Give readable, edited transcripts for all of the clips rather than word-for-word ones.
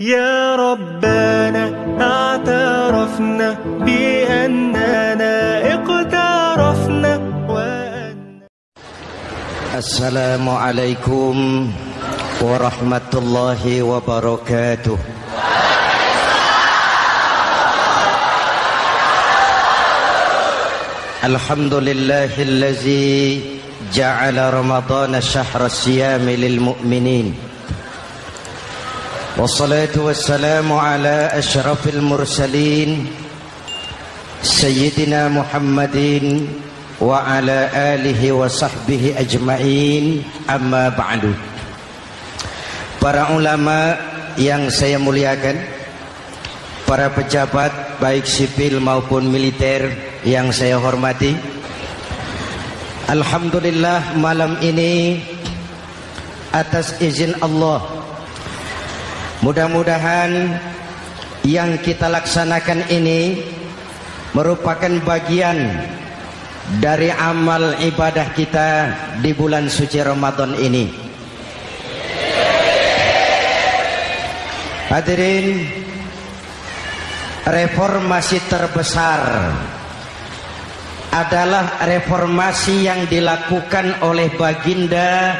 يا ربنا اعترفنا بأننا اقترفنا السلام عليكم ورحمة الله وبركاته. الحمد لله الذي جعل رمضان شهر الصيام للمؤمنين، والصلاة والسلام على أشرف المرسلين سيدنا محمد وعلى آله وصحبه أجمعين. Amma ba'du. Para ulama yang saya muliakan, para pejabat baik sipil maupun militer yang saya hormati, alhamdulillah malam ini atas izin Allah, mudah-mudahan yang kita laksanakan ini merupakan bagian dari amal ibadah kita di bulan suci Ramadan ini. Hadirin, reformasi terbesar adalah reformasi yang dilakukan oleh baginda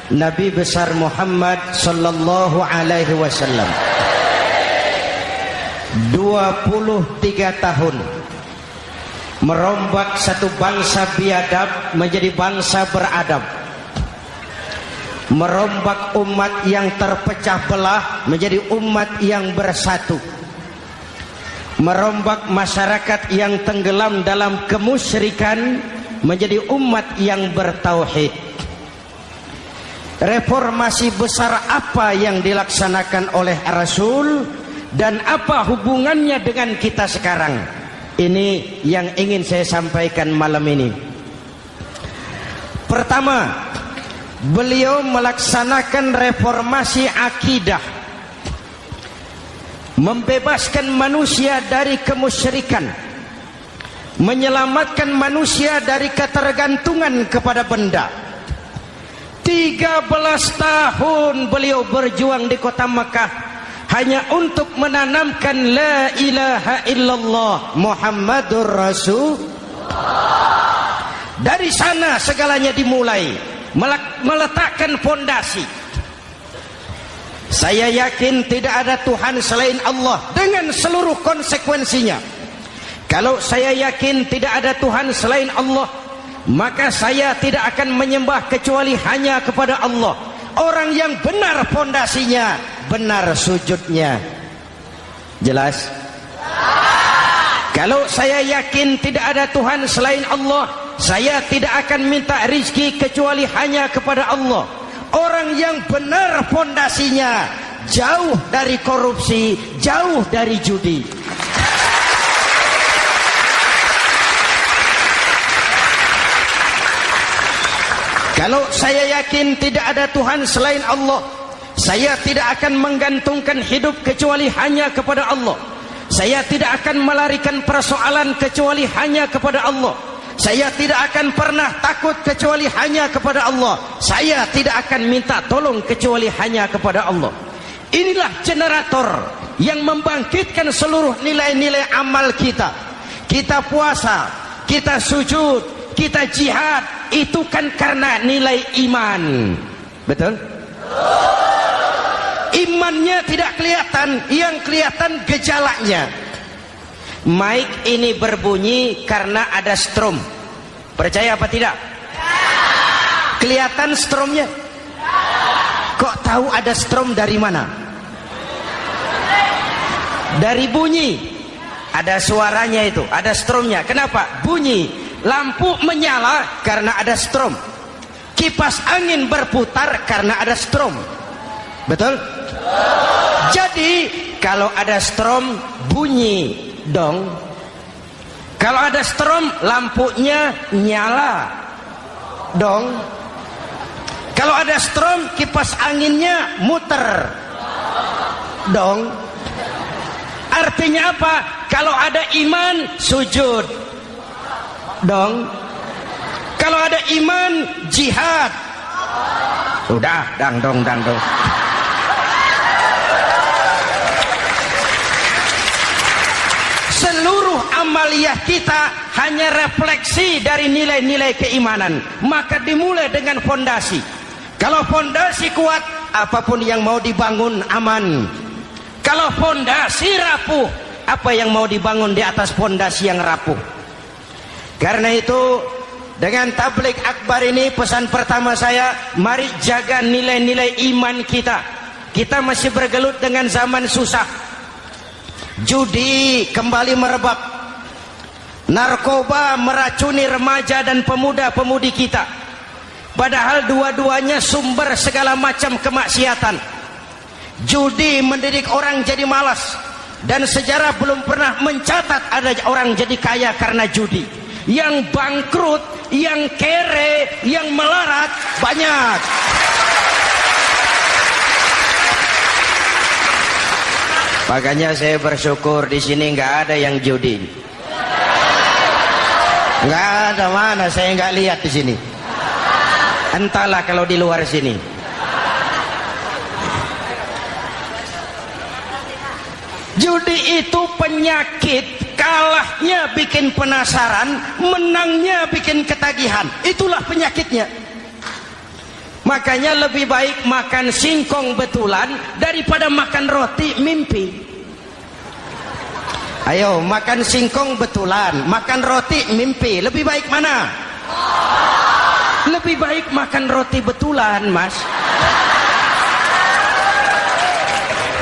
Nabi besar Muhammad sallallahu alaihi wasallam. 23 tahun merombak satu bangsa biadab menjadi bangsa beradab, merombak umat yang terpecah belah menjadi umat yang bersatu, merombak masyarakat yang tenggelam dalam kemusyrikan menjadi umat yang bertauhid. Reformasi besar apa yang dilaksanakan oleh Rasul dan apa hubungannya dengan kita sekarang? Ini yang ingin saya sampaikan malam ini. Pertama, beliau melaksanakan reformasi akidah, membebaskan manusia dari kemusyrikan, menyelamatkan manusia dari ketergantungan kepada benda. 13 tahun beliau berjuang di kota Makkah hanya untuk menanamkan la ilaha illallah Muhammadur Rasul. Dari sana segalanya dimulai, meletakkan fondasi. Saya yakin tidak ada Tuhan selain Allah dengan seluruh konsekuensinya. Kalau saya yakin tidak ada Tuhan selain Allah, maka saya tidak akan menyembah kecuali hanya kepada Allah. Orang yang benar fondasinya, benar sujudnya. Jelas? Kalau saya yakin tidak ada Tuhan selain Allah, saya tidak akan minta rizki kecuali hanya kepada Allah. Orang yang benar fondasinya, jauh dari korupsi, jauh dari judi. Kalau saya yakin tidak ada Tuhan selain Allah, saya tidak akan menggantungkan hidup kecuali hanya kepada Allah. Saya tidak akan melarikan persoalan kecuali hanya kepada Allah. Saya tidak akan pernah takut kecuali hanya kepada Allah. Saya tidak akan minta tolong kecuali hanya kepada Allah. Inilah generator yang membangkitkan seluruh nilai-nilai amal kita. Kita puasa, kita sujud, kita jihad, itu kan karena nilai iman. Betul? Imannya tidak kelihatan, yang kelihatan gejalanya. Mic ini berbunyi karena ada strom. Percaya apa tidak? Kelihatan stromnya? Kok tahu ada strom dari mana? Dari bunyi. Ada suaranya itu, ada stromnya. Kenapa? Bunyi. Lampu menyala karena ada strom. Kipas angin berputar karena ada strom. Betul? Jadi kalau ada strom bunyi dong. Kalau ada strom lampunya nyala dong. Kalau ada strom kipas anginnya muter dong. Artinya apa? Kalau ada iman sujud dong. Kalau ada iman jihad. Udah dangdong. amaliyah kita hanya refleksi dari nilai-nilai keimanan. Maka dimulai dengan fondasi. Kalau fondasi kuat, apapun yang mau dibangun aman. Kalau fondasi rapuh, apa yang mau dibangun di atas fondasi yang rapuh? Karena itu, dengan tabligh akbar ini pesan pertama saya, mari jaga nilai-nilai iman kita. Kita masih bergelut dengan zaman susah. Judi kembali merebak. Narkoba meracuni remaja dan pemuda-pemudi kita. Padahal dua-duanya sumber segala macam kemaksiatan. Judi mendidik orang jadi malas. Dan sejarah belum pernah mencatat ada orang jadi kaya karena judi. Yang bangkrut, yang kere, yang melarat banyak. Makanya saya bersyukur di sini nggak ada yang judi. Nggak ada, mana saya nggak lihat di sini. Entahlah kalau di luar sini. Judi itu penyakit. Kalahnya bikin penasaran, menangnya bikin ketagihan. Itulah penyakitnya. Makanya lebih baik makan singkong betulan daripada makan roti mimpi. Ayo, makan singkong betulan, makan roti mimpi. Lebih baik mana? Lebih baik makan roti betulan, Mas.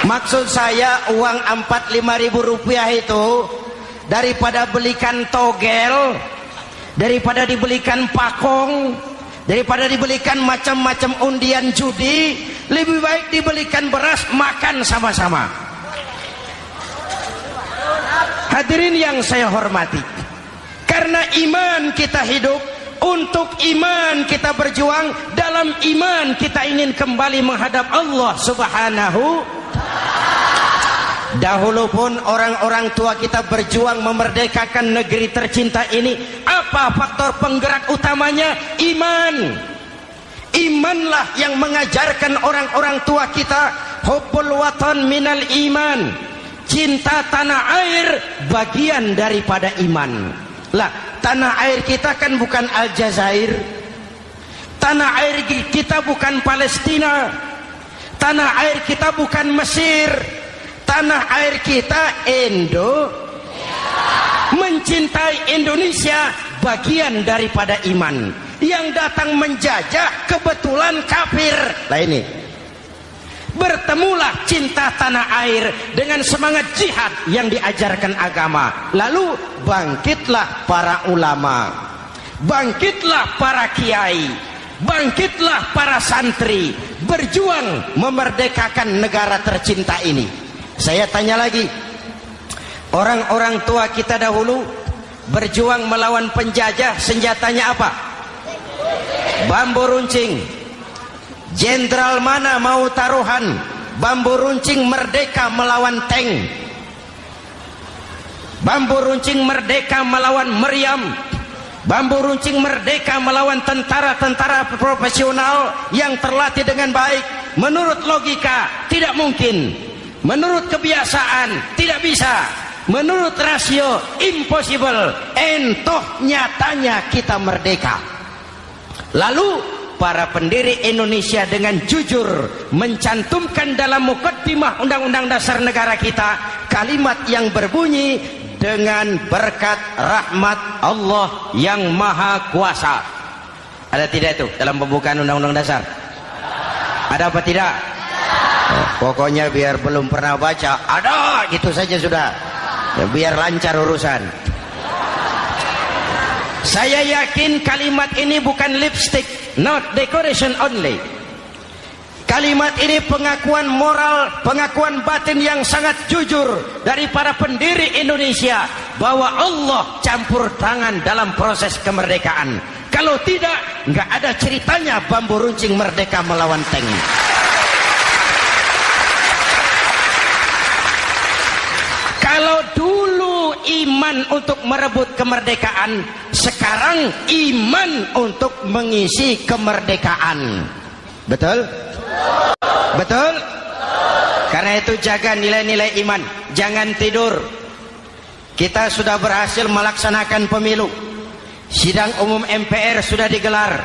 Maksud saya uang 45.000 rupiah itu daripada belikan togel, daripada dibelikan pakong, daripada dibelikan macam-macam undian judi, lebih baik dibelikan beras, makan sama-sama. Hadirin yang saya hormati, karena iman kita hidup, untuk iman kita berjuang, dalam iman kita ingin kembali menghadap Allah Subhanahu. Dahulu pun orang-orang tua kita berjuang memerdekakan negeri tercinta ini. Apa faktor penggerak utamanya? Iman. Imanlah yang mengajarkan orang-orang tua kita hubbul watan minal iman. Cinta tanah air bagian daripada iman. Lah, tanah air kita kan bukan Aljazair. Tanah air kita bukan Palestina. Tanah air kita bukan Mesir. Tanah air kita mencintai Indonesia bagian daripada iman. Yang datang menjajah kebetulan kafir. Lah ini, bertemulah cinta tanah air dengan semangat jihad yang diajarkan agama. Lalu bangkitlah para ulama, bangkitlah para kiai, bangkitlah para santri, berjuang memerdekakan negara tercinta ini. Saya tanya lagi, orang-orang tua kita dahulu berjuang melawan penjajah, senjatanya apa? Bambu runcing. Jenderal mana mau taruhan? Bambu runcing merdeka melawan tank. Bambu runcing merdeka melawan meriam. Bambu runcing merdeka melawan tentara-tentara profesional yang terlatih dengan baik. Menurut logika tidak mungkin. Menurut kebiasaan tidak bisa. Menurut rasio impossible. Entoh nyatanya kita merdeka. Lalu para pendiri Indonesia dengan jujur mencantumkan dalam mukaddimah Undang-Undang Dasar Negara kita kalimat yang berbunyi, dengan berkat rahmat Allah yang Maha Kuasa. Ada tidak itu dalam pembukaan Undang-Undang Dasar? Ada apa tidak? Pokoknya biar belum pernah baca, ada, gitu saja sudah. Ya, biar lancar urusan. Saya yakin kalimat ini bukan lipstick, not decoration only. Kalimat ini pengakuan moral, pengakuan batin yang sangat jujur dari para pendiri Indonesia bahwa Allah campur tangan dalam proses kemerdekaan. Kalau tidak, nggak ada ceritanya bambu runcing merdeka melawan tank. Kalau dulu iman untuk merebut kemerdekaan, sekarang iman untuk mengisi kemerdekaan. Betul? Betul? Karena itu jaga nilai-nilai iman. Jangan tidur. kita sudah berhasil melaksanakan pemilu. Sidang umum MPR sudah digelar.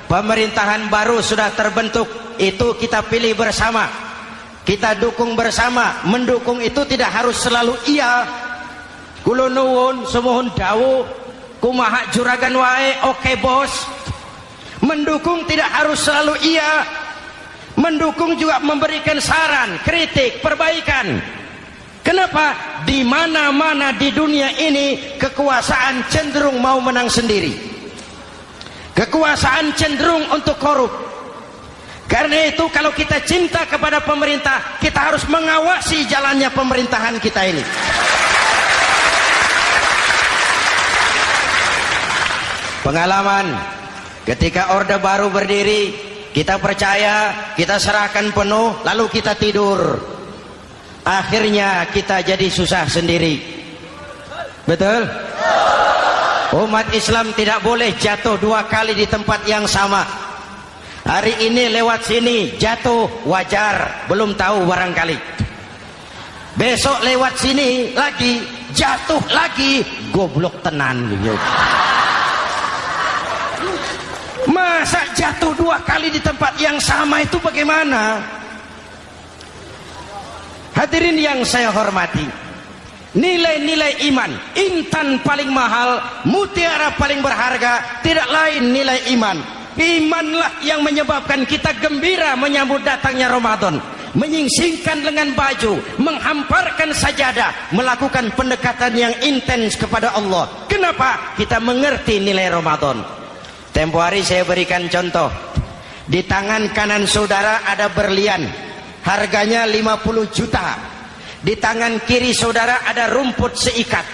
Pemerintahan baru sudah terbentuk. Itu kita pilih bersama. Kita dukung bersama. Mendukung itu tidak harus selalu iya. Kula nuwun semohon dawuh kumaha juragan wae oke bos. Mendukung tidak harus selalu iya. Mendukung juga memberikan saran, kritik, perbaikan. Kenapa? Di mana-mana di dunia ini kekuasaan cenderung mau menang sendiri. Kekuasaan cenderung untuk korup. Karena itu kalau kita cinta kepada pemerintah, kita harus mengawasi jalannya pemerintahan kita ini. Pengalaman ketika Orde Baru berdiri, kita percaya, kita serahkan penuh, lalu kita tidur. Akhirnya kita jadi susah sendiri. Betul? Umat Islam tidak boleh jatuh 2 kali di tempat yang sama. Hari ini lewat sini jatuh wajar, belum tahu barangkali. Besok lewat sini lagi jatuh lagi, goblok tenan gitu. Masa jatuh 2 kali di tempat yang sama itu bagaimana? Hadirin yang saya hormati, nilai-nilai iman, intan paling mahal, mutiara paling berharga, tidak lain nilai iman. Imanlah yang menyebabkan kita gembira menyambut datangnya Ramadan, menyingsingkan lengan baju, menghamparkan sajadah, melakukan pendekatan yang intens kepada Allah. Kenapa? Kita mengerti nilai Ramadan. Tempo hari saya berikan contoh. Di tangan kanan saudara ada berlian, harganya 50 juta. Di tangan kiri saudara ada rumput seikat.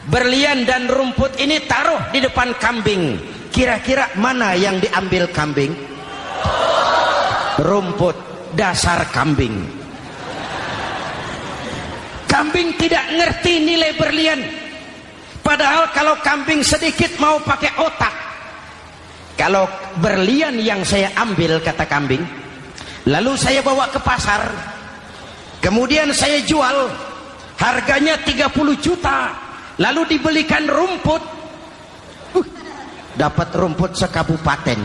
Berlian dan rumput ini taruh di depan kambing. Kira-kira mana yang diambil kambing? Rumput, dasar kambing. Kambing tidak ngerti nilai berlian. Padahal kalau kambing sedikit mau pakai otak. Kalau berlian yang saya ambil, kata kambing, lalu saya bawa ke pasar, kemudian saya jual, harganya 30 juta, lalu dibelikan rumput, dapat rumput sekabupaten.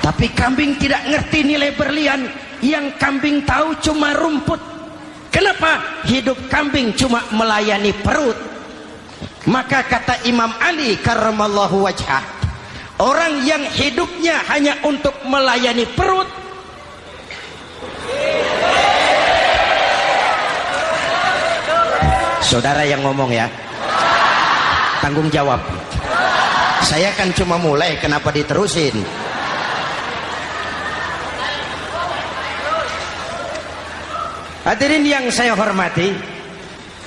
Tapi kambing tidak ngerti nilai berlian. Yang kambing tahu cuma rumput. Kenapa? Hidup kambing cuma melayani perut. Maka kata Imam Ali karramallahu wajhah, orang yang hidupnya hanya untuk melayani perut, saudara yang ngomong ya, tanggung jawab. Saya kan cuma mulai, kenapa diterusin? Hadirin yang saya hormati,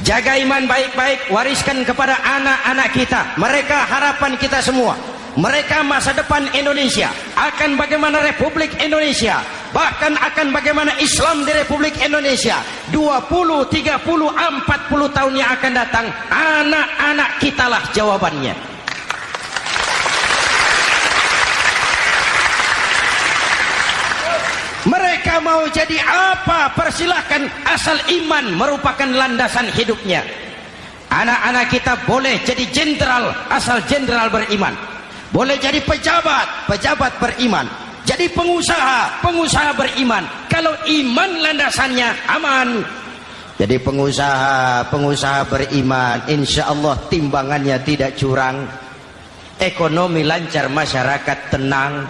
jaga iman baik-baik, wariskan kepada anak-anak kita. Mereka harapan kita semua. Mereka masa depan Indonesia. Akan bagaimana Republik Indonesia, bahkan akan bagaimana Islam di Republik Indonesia 20, 30, 40 tahun yang akan datang. Anak-anak kitalah jawabannya. Mereka mau jadi apa, persilahkan, asal iman merupakan landasan hidupnya. Anak-anak kita boleh jadi jenderal, asal jenderal beriman. Boleh jadi pejabat, pejabat beriman. Jadi pengusaha, pengusaha beriman. Kalau iman landasannya, aman. Jadi pengusaha, pengusaha beriman, insya Allah timbangannya tidak curang, ekonomi lancar, masyarakat tenang.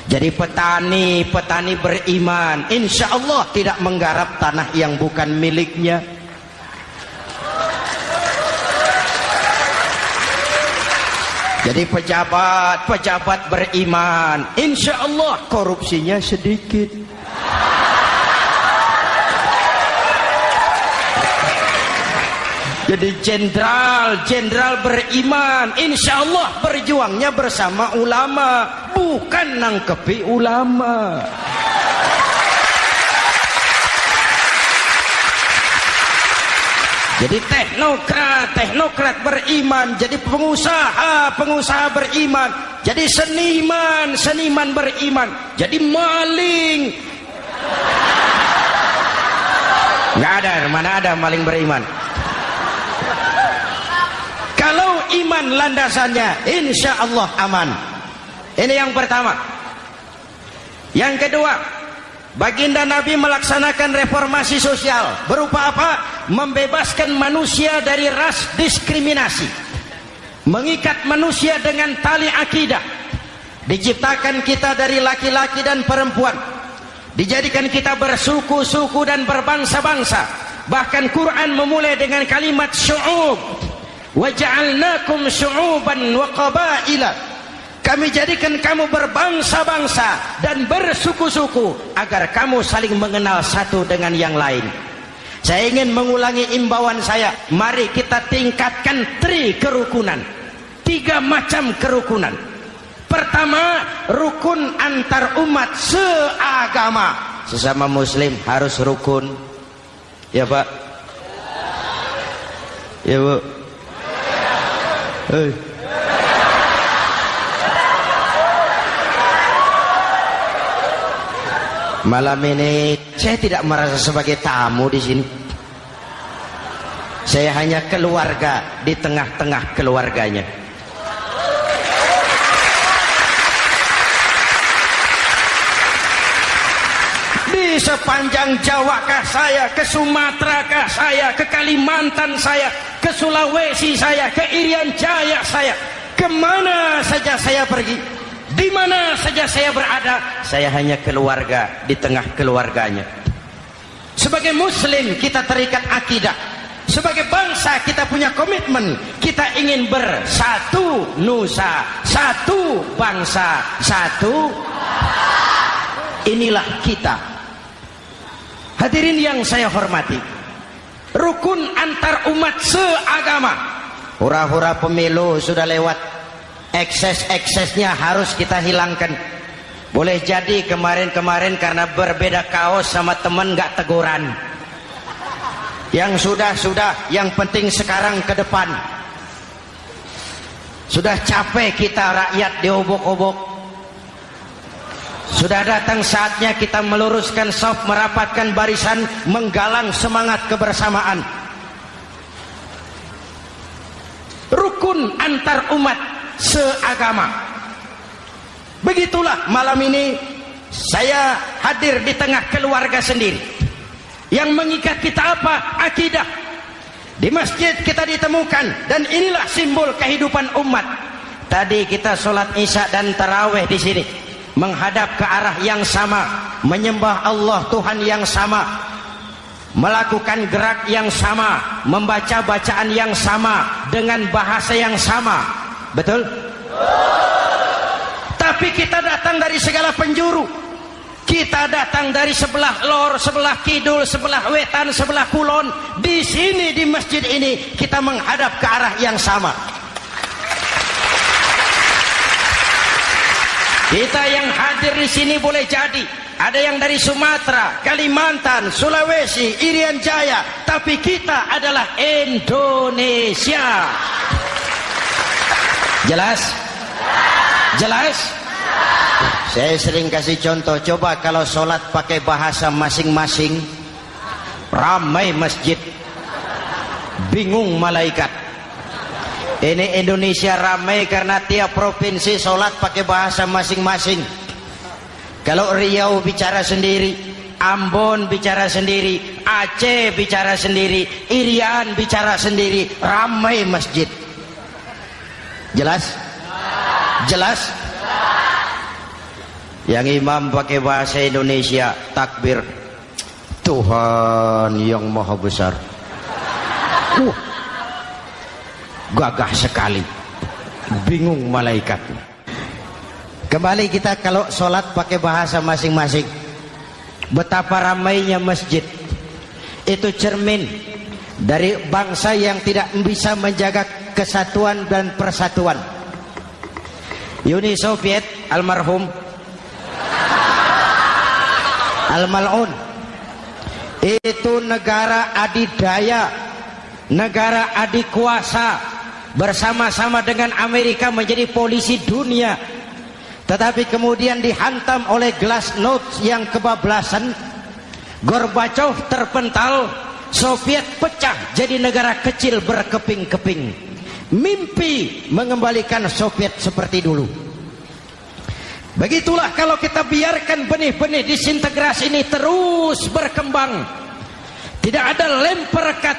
Jadi petani, petani beriman, insya Allah tidak menggarap tanah yang bukan miliknya. Jadi pejabat, pejabat beriman, insya Allah korupsinya sedikit. Jadi jenderal, jenderal beriman, insya Allah berjuangnya bersama ulama, bukan nangkepi ulama. Jadi teknokrat, teknokrat beriman. Jadi pengusaha, pengusaha beriman. Jadi seniman, seniman beriman. Jadi maling. Nggak ada, mana ada maling beriman. aman landasannya, insya Allah aman. Ini yang pertama. Yang kedua, baginda Nabi melaksanakan reformasi sosial. Berupa apa? Membebaskan manusia dari ras diskriminasi, mengikat manusia dengan tali akidah. Diciptakan kita dari laki-laki dan perempuan, dijadikan kita bersuku-suku dan berbangsa-bangsa. Bahkan Quran memulai dengan kalimat syu'ub, wa ja'alnakum syu'uban wa qabaila. Kami jadikan kamu berbangsa-bangsa dan bersuku-suku agar kamu saling mengenal satu dengan yang lain. Saya ingin mengulangi imbauan saya, mari kita tingkatkan kerukunan. 3 macam kerukunan. Pertama, rukun antar umat seagama. Sesama muslim harus rukun. Ya Pak? Ya Bu? Malam ini saya tidak merasa sebagai tamu di sini. Saya hanya keluarga di tengah-tengah keluarganya. Di sepanjang Jawakah saya, ke Sumatera saya, ke Kalimantan saya, ke Sulawesi saya, ke Irian Jaya saya, kemana saja saya pergi, di mana saja saya berada, saya hanya keluarga di tengah keluarganya. Sebagai muslim kita terikat akidah. Sebagai bangsa kita punya komitmen. Kita ingin bersatu nusa, satu bangsa, satu. Inilah kita. Hadirin yang saya hormati, rukun antar umat seagama. Hura-hura pemilu sudah lewat, ekses-eksesnya harus kita hilangkan. Boleh jadi kemarin-kemarin karena berbeda kaos sama teman gak teguran. Yang sudah-sudah, yang penting sekarang ke depan. Sudah capek kita rakyat diobok-obok. Sudah datang saatnya kita meluruskan saf, merapatkan barisan, menggalang semangat kebersamaan. Rukun antar umat seagama. Begitulah malam ini saya hadir di tengah keluarga sendiri. Yang mengikat kita apa? Akidah. Di masjid kita ditemukan, dan inilah simbol kehidupan umat. Tadi kita sholat isya dan tarawih di sini, menghadap ke arah yang sama, menyembah Allah Tuhan yang sama, melakukan gerak yang sama, membaca bacaan yang sama, dengan bahasa yang sama. Betul? Tapi kita datang dari segala penjuru. Kita datang dari sebelah lor, sebelah kidul, sebelah wetan, sebelah kulon. Di sini di masjid ini kita menghadap ke arah yang sama. Kita yang hadir di sini boleh jadi ada yang dari Sumatera, Kalimantan, Sulawesi, Irian Jaya, tapi kita adalah Indonesia. Jelas? Jelas? Saya sering kasih contoh, coba kalau sholat pakai bahasa masing-masing, ramai masjid, bingung malaikat. Ini Indonesia ramai karena tiap provinsi sholat pakai bahasa masing-masing. Kalau Riau bicara sendiri, Ambon bicara sendiri, Aceh bicara sendiri, Irian bicara sendiri, ramai masjid. Jelas? Jelas? Yang imam pakai bahasa Indonesia, takbir, Tuhan yang maha besar. Gagah sekali, bingung malaikat. Kembali kita kalau sholat pakai bahasa masing-masing. Betapa ramainya masjid. Itu cermin dari bangsa yang tidak bisa menjaga kesatuan dan persatuan. Uni Soviet almarhum Al-Mal'un itu negara adidaya, negara adikuasa, bersama-sama dengan Amerika menjadi polisi dunia. Tetapi kemudian dihantam oleh glasnost yang kebablasan. Gorbachev terpental, Soviet pecah jadi negara kecil berkeping-keping. mimpi mengembalikan Soviet seperti dulu. Begitulah kalau kita biarkan benih-benih disintegrasi ini terus berkembang, tidak ada lem perekat,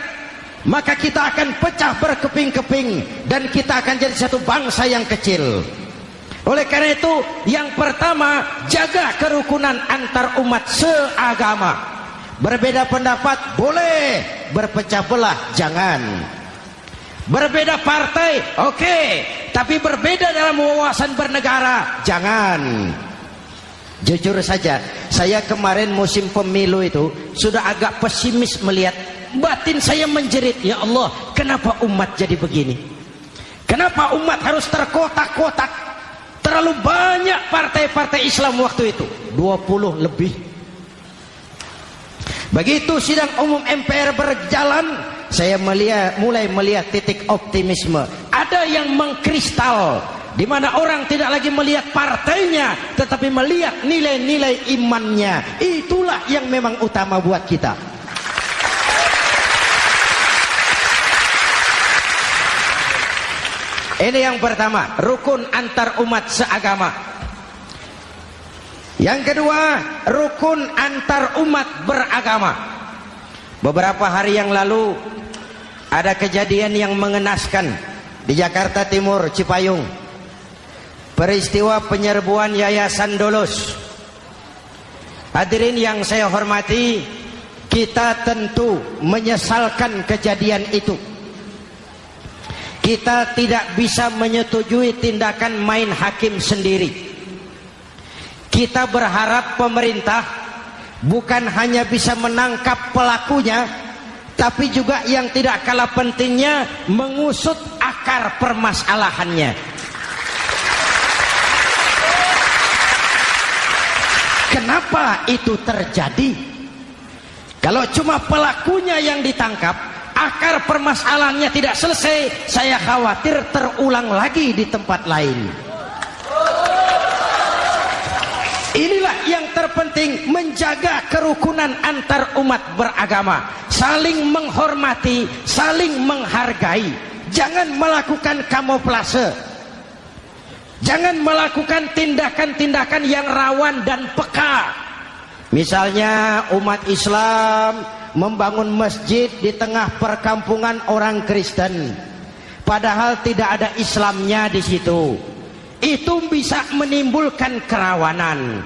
maka kita akan pecah berkeping-keping dan kita akan jadi satu bangsa yang kecil. Oleh karena itu, yang pertama, jaga kerukunan antar umat seagama. Berbeda pendapat boleh, berpecah belah jangan. Berbeda partai oke, tapi berbeda dalam wawasan bernegara jangan. Jujur saja, saya kemarin musim pemilu itu sudah agak pesimis melihat, batin saya menjerit, ya Allah, kenapa umat jadi begini? Kenapa umat harus terkotak-kotak? Terlalu banyak partai-partai Islam waktu itu, 20 lebih. Begitu sidang umum MPR berjalan, saya mulai melihat titik optimisme. Ada yang mengkristal, di mana orang tidak lagi melihat partainya, tetapi melihat nilai-nilai imannya. Itulah yang memang utama buat kita. Ini yang pertama, rukun antar umat seagama. Yang kedua, rukun antar umat beragama. Beberapa hari yang lalu ada kejadian yang mengenaskan di Jakarta Timur, Cipayung. Peristiwa penyerbuan Yayasan Dolos. Hadirin yang saya hormati, kita tentu menyesalkan kejadian itu. Kita tidak bisa menyetujui tindakan main hakim sendiri. Kita berharap pemerintah bukan hanya bisa menangkap pelakunya, tapi juga yang tidak kalah pentingnya mengusut akar permasalahannya. Kenapa itu terjadi? Kalau cuma pelakunya yang ditangkap, akar permasalahannya tidak selesai, saya khawatir terulang lagi di tempat lain. Inilah yang terpenting, menjaga kerukunan antar umat beragama, saling menghormati, saling menghargai. Jangan melakukan kamuflase, jangan melakukan tindakan-tindakan yang rawan dan peka. Misalnya umat Islam membangun masjid di tengah perkampungan orang Kristen, padahal tidak ada Islamnya di situ. Itu bisa menimbulkan kerawanan.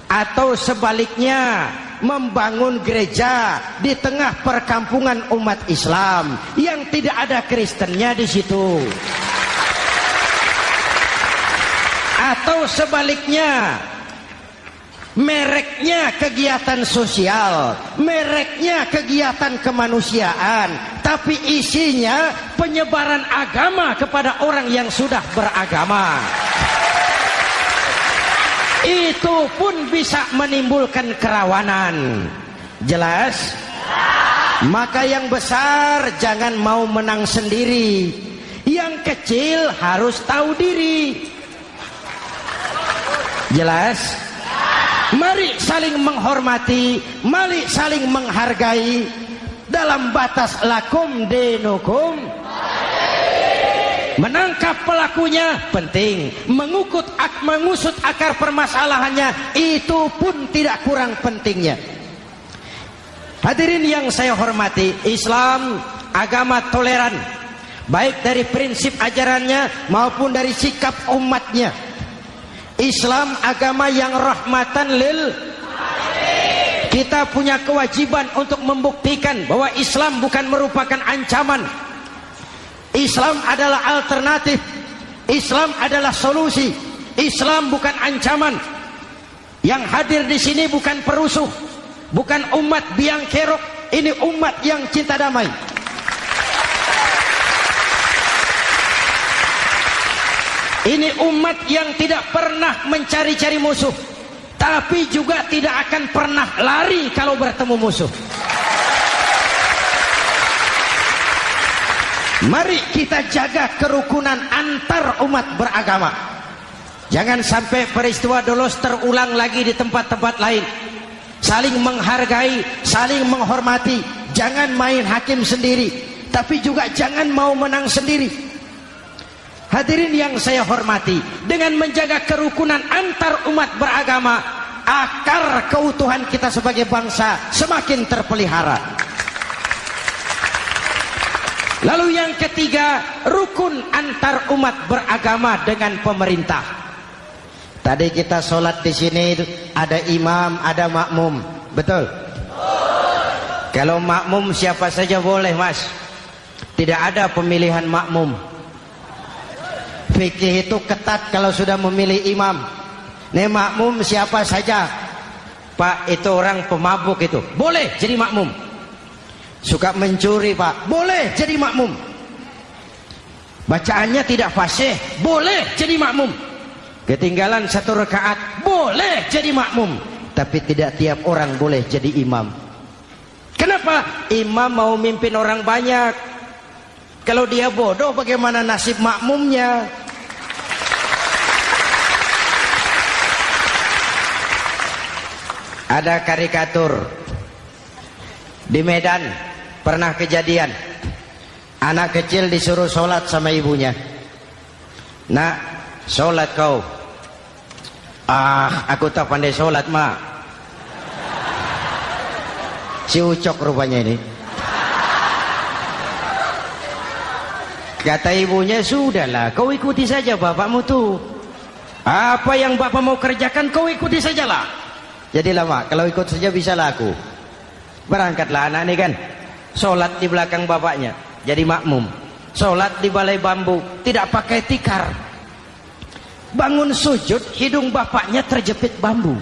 Atau sebaliknya, membangun gereja di tengah perkampungan umat Islam yang tidak ada Kristennya di situ. Atau sebaliknya, mereknya kegiatan sosial, mereknya kegiatan kemanusiaan, tapi isinya penyebaran agama kepada orang yang sudah beragama. Itu pun bisa menimbulkan kerawanan. Jelas? Maka yang besar jangan mau menang sendiri, yang kecil harus tahu diri. Jelas? Mari saling menghormati, mari saling menghargai dalam batas lakum dinukum. Menangkap pelakunya penting, mengusut akar permasalahannya itu pun tidak kurang pentingnya. Hadirin yang saya hormati, Islam agama toleran, baik dari prinsip ajarannya maupun dari sikap umatnya. Islam agama yang rahmatan lil alamin. Kita punya kewajiban untuk membuktikan bahwa Islam bukan merupakan ancaman. Islam adalah alternatif. Islam adalah solusi. Islam bukan ancaman. Yang hadir di sini bukan perusuh, bukan umat biang kerok. Ini umat yang cinta damai. Ini umat yang tidak pernah mencari-cari musuh, tapi juga tidak akan pernah lari kalau bertemu musuh. Mari kita jaga kerukunan antar umat beragama. Jangan sampai peristiwa Dolos terulang lagi di tempat-tempat lain. Saling menghargai, saling menghormati. Jangan main hakim sendiri, tapi juga jangan mau menang sendiri. Hadirin yang saya hormati, dengan menjaga kerukunan antar umat beragama, akar keutuhan kita sebagai bangsa semakin terpelihara. Lalu yang ketiga, rukun antar umat beragama dengan pemerintah. Tadi kita sholat di sini ada imam, ada makmum, betul? Kalau makmum siapa saja boleh, Mas. Tidak ada pemilihan makmum. Fikih itu ketat kalau sudah memilih imam. Nih makmum siapa saja. Pak, itu orang pemabuk itu, boleh jadi makmum. Suka mencuri, Pak, boleh jadi makmum. Bacaannya tidak fasih, boleh jadi makmum. Ketinggalan 1 rakaat, boleh jadi makmum. Tapi tidak tiap orang boleh jadi imam. Kenapa? Imam mau mimpin orang banyak. Kalau dia bodoh, bagaimana nasib makmumnya? Ada karikatur di Medan, pernah kejadian. Anak kecil disuruh sholat sama ibunya. Nak, sholat kau. Ah, aku tak pandai sholat, mak. Si Ucok rupanya ini. Kata ibunya, sudahlah, kau ikuti saja bapakmu tuh. Apa yang bapak mau kerjakan, kau ikuti sajalah. Jadilah, mak, kalau ikut saja bisa laku. Berangkatlah anak ini kan, sholat di belakang bapaknya, jadi makmum. Sholat di balai bambu, tidak pakai tikar. Bangun sujud, hidung bapaknya terjepit bambu.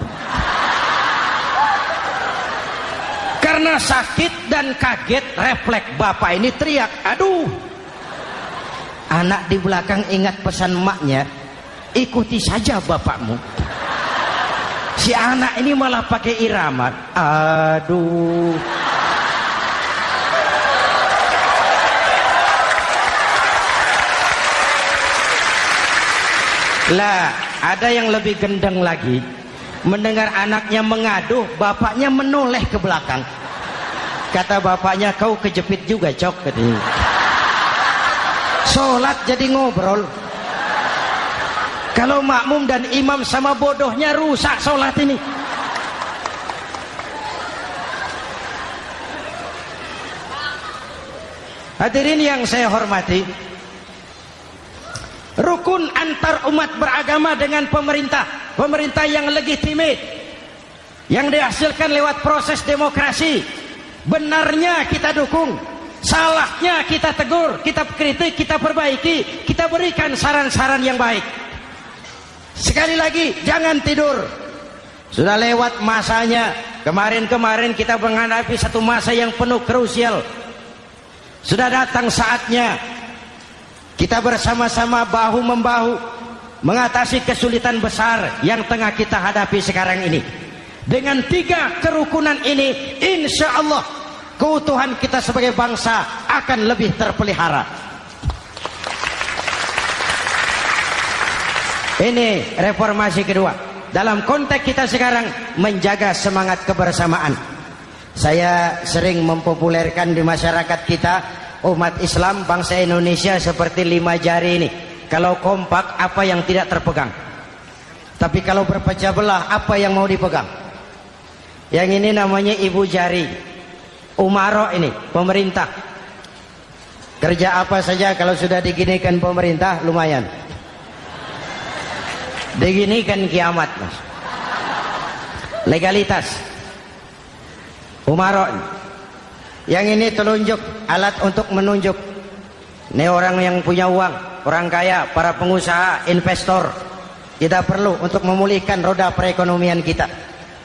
Karena sakit dan kaget, refleks bapak ini teriak, aduh. Anak di belakang ingat pesan emaknya, ikuti saja bapakmu. Si anak ini malah pakai irama, aduh. Lah, ada yang lebih gendeng lagi. Mendengar anaknya mengaduh, bapaknya menoleh ke belakang. Kata bapaknya, kau kejepit juga, Cok, katanya. Sholat jadi ngobrol. Kalau makmum dan imam sama bodohnya, rusak sholat ini. Hadirin yang saya hormati, rukun antar umat beragama dengan pemerintah, pemerintah yang legitimate, yang dihasilkan lewat proses demokrasi. Benarnya kita dukung, salahnya kita tegur, kita kritik, kita perbaiki, kita berikan saran-saran yang baik. Sekali lagi, jangan tidur. Sudah lewat masanya. Kemarin-kemarin kita menghadapi satu masa yang penuh krusial. Sudah datang saatnya kita bersama-sama bahu-membahu mengatasi kesulitan besar yang tengah kita hadapi sekarang ini. Dengan 3 kerukunan ini, insya Allah keutuhan kita sebagai bangsa akan lebih terpelihara. Ini reformasi kedua. Dalam konteks kita sekarang, menjaga semangat kebersamaan. Saya sering mempopulerkan di masyarakat kita, umat Islam bangsa Indonesia seperti 5 jari ini. Kalau kompak, apa yang tidak terpegang? Tapi kalau berpecah belah, apa yang mau dipegang? Yang ini namanya ibu jari. Umaro ini, pemerintah. Kerja apa saja kalau sudah diginikan pemerintah, lumayan. Diginikan kiamat, Mas. Legalitas. Umaro. Yang ini telunjuk, alat untuk menunjuk. Ini orang yang punya uang, orang kaya, para pengusaha, investor. Kita perlu untuk memulihkan roda perekonomian kita.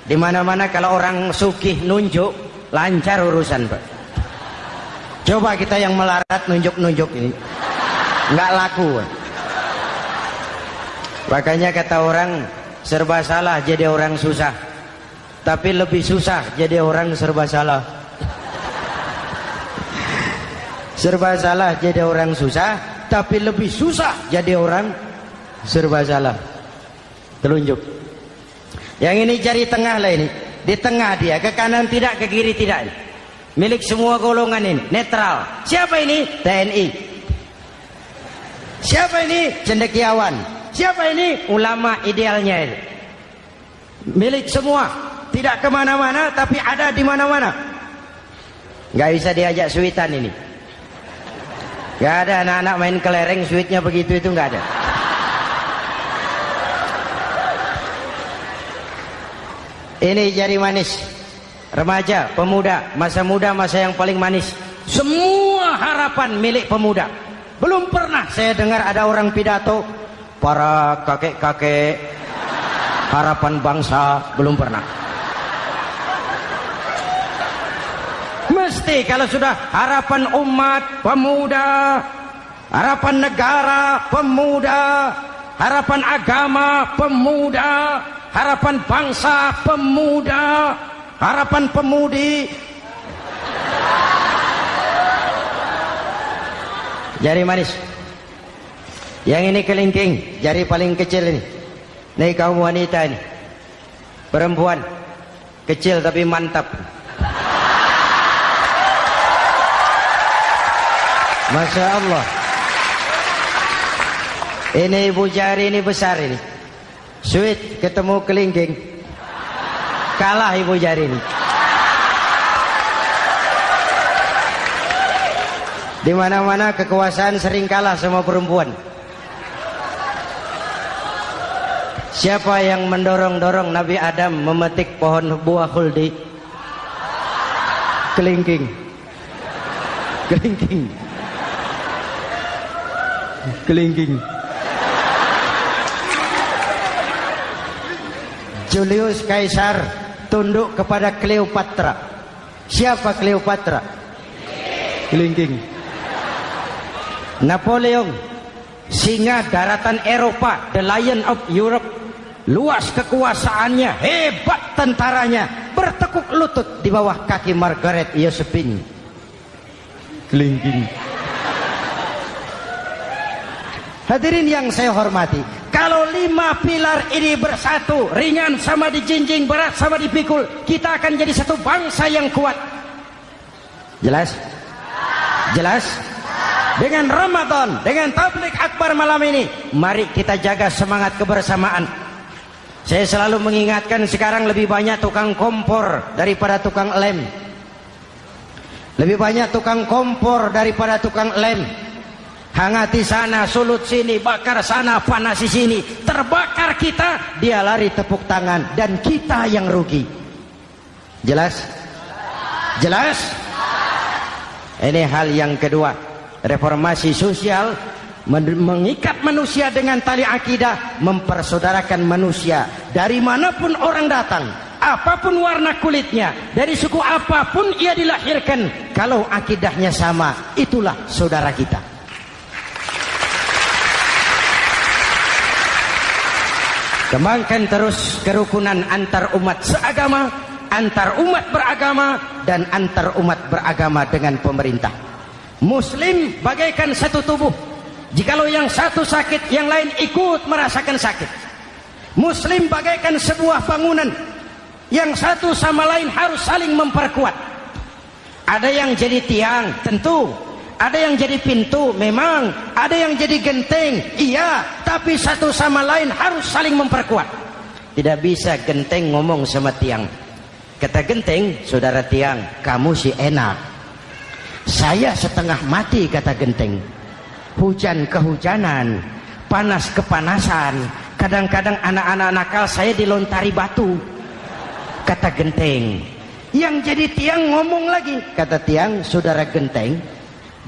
Di mana-mana kalau orang sugih nunjuk, lancar urusan, Pak. Coba kita yang melarat nunjuk-nunjuk ini, nggak laku, Pak. Makanya kata orang, serba salah jadi orang susah, tapi lebih susah jadi orang serba salah. Serba salah jadi orang susah, tapi lebih susah jadi orang serba salah. Telunjuk. Yang ini jari tengah lah ini, di tengah dia, ke kanan tidak, ke kiri tidak. milik semua golongan ini, netral. Siapa ini? TNI. Siapa ini? Cendekiawan. Siapa ini? Ulama idealnya ini. Milik semua, tidak kemana-mana tapi ada di mana-mana. Nggak bisa diajak suitan ini. Nggak ada anak-anak main kelereng suitnya begitu, itu nggak ada. Ini jari manis remaja, pemuda, masa muda, masa yang paling manis. Semua harapan milik pemuda. Belum pernah saya dengar ada orang pidato para kakek-kakek harapan bangsa, belum pernah. Mesti kalau sudah harapan umat, pemuda, harapan negara, pemuda, harapan agama, pemuda, harapan bangsa, pemuda, harapan pemudi. Jari manis. Yang ini kelingking, jari paling kecil ini. Nih kaum wanita ini, perempuan kecil tapi mantap. Masya Allah. Ini ibu jari ini besar ini. Sweet ketemu kelingking, kalah ibu jari ini. Di mana-mana kekuasaan sering kalah sama perempuan. Siapa yang mendorong-dorong Nabi Adam memetik pohon buah khuldi? Kelingking. Kelingking. Kelingking. Julius Caesar tunduk kepada Cleopatra. Siapa Cleopatra? Kelingking. Napoleon, singa daratan Eropa, the Lion of Europe, luas kekuasaannya, hebat tentaranya, bertekuk lutut di bawah kaki Margaret Josephine. Kelingking. Hadirin yang saya hormati, kalau 5 pilar ini bersatu, ringan sama dijinjing, berat sama dipikul, kita akan jadi satu bangsa yang kuat. Jelas? Jelas? Dengan Ramadan, dengan tabligh akbar malam ini, mari kita jaga semangat kebersamaan. Saya selalu mengingatkan sekarang lebih banyak tukang kompor daripada tukang lem. Lebih banyak tukang kompor daripada tukang lem. Hangati sana, sulut sini, bakar sana, panasi sini. Terbakar kita, dia lari tepuk tangan, dan kita yang rugi. Jelas? Jelas? Ini hal yang kedua. Reformasi sosial mengikat manusia dengan tali akidah, mempersaudarakan manusia dari manapun orang datang, apapun warna kulitnya, dari suku apapun ia dilahirkan, kalau akidahnya sama, itulah saudara kita. Kembangkan terus kerukunan antar umat seagama, antar umat beragama, dan antar umat beragama dengan pemerintah. Muslim bagaikan satu tubuh. Jikalau yang satu sakit, yang lain ikut merasakan sakit. Muslim bagaikan sebuah bangunan, yang satu sama lain harus saling memperkuat. Ada yang jadi tiang, tentu. Ada yang jadi pintu, memang. Ada yang jadi genteng, iya. Tapi satu sama lain harus saling memperkuat. Tidak bisa genteng ngomong sama tiang. Kata genteng, saudara tiang, kamu sih enak. Saya setengah mati, kata genteng. Hujan kehujanan, panas kepanasan, kadang-kadang anak-anak nakal saya dilontari batu, kata genteng. Yang jadi tiang ngomong lagi, kata tiang, saudara genteng,